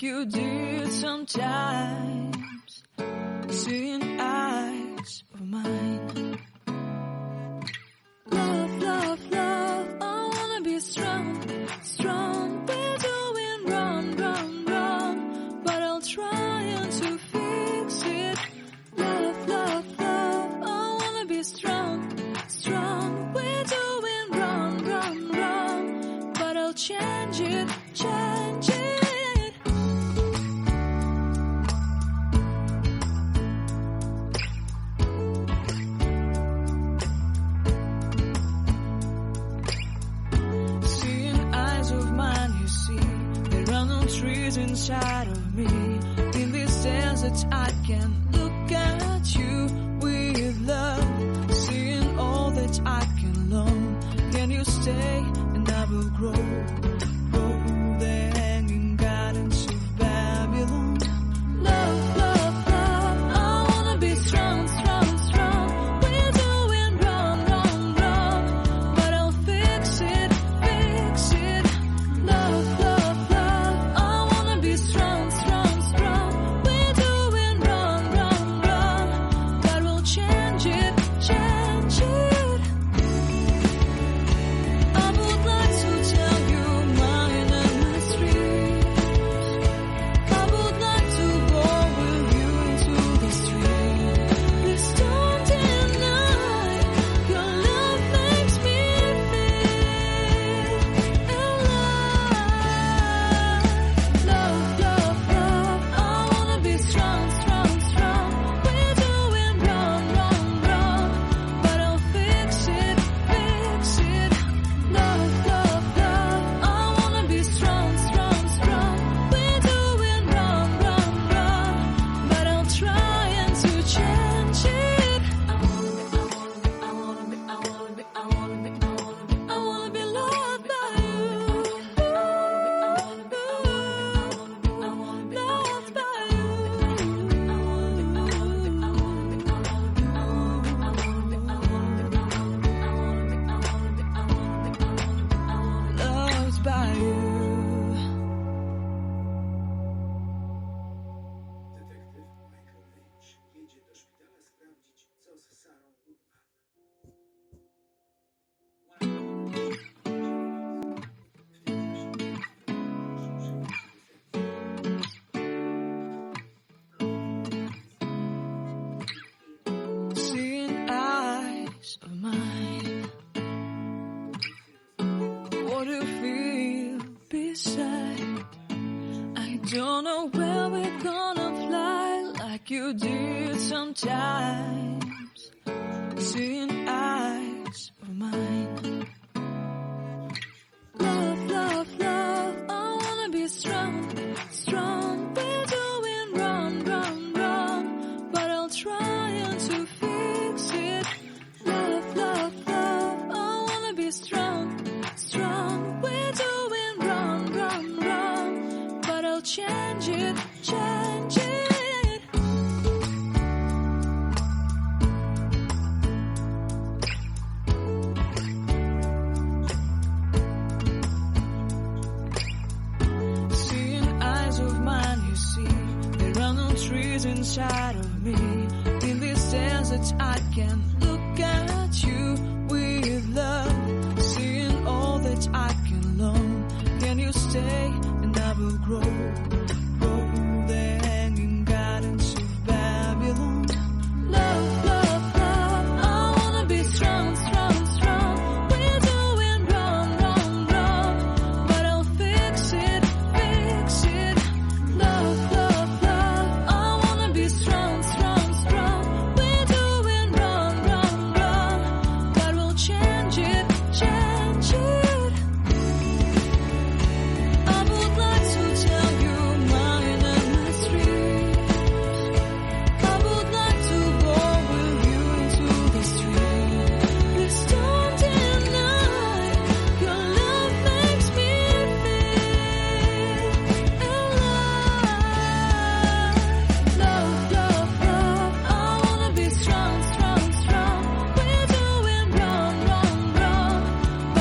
like you did sometimes, seeing eyes of mine. Love, love, love, I wanna be strong, strong. We're doing wrong, wrong, wrong, but I'll try to fix it. Love, love, love, I wanna be strong, strong. We're doing wrong, wrong, wrong, but I'll change it, change it. Trees inside of me. In this desert I can look at you with love, seeing all that I can long. Can you stay and I will grow? Oh, the hanging gardens of Babylon. Love, love, love, I wanna be strong, strong, strong. We're doing wrong, wrong, wrong, but I'll fix it, fix it. Love, love, strong, strong, strong. We're doing wrong, wrong, wrong, but we'll change it, change it. I would like to tell you mine and my street. I would like to go with you into the street. Please don't deny your love makes me feel alive. Love, love, love, I wanna be strong, strong, strong. We're doing wrong, wrong, wrong, but I'll fix it, fix it. Love, love, love, I wanna be strong, strong, strong. We're doing wrong, wrong, wrong, but I'll try to change it. I wanna be loved by you. Loved by you. Loved by you. Detektyw Michael Lynch jedzie do szpitala sprawdzić, co z Sarą Goodman. Seeing eyes of mine. What do you feel beside? I don't know where we're gonna fly like you did sometimes. Seeing eyes of mine. Love, love, love, I wanna be strong, strong. We're doing wrong, wrong, wrong, but I'll try to fix it. Love, love, love, I wanna be strong, strong. We're doing wrong, wrong, wrong, but I'll change it, change it. Seeing eyes of mine, you see, there are no trees inside of me. In this desert I can look at you with love, seeing all that I can long. Can you stay and I will grow?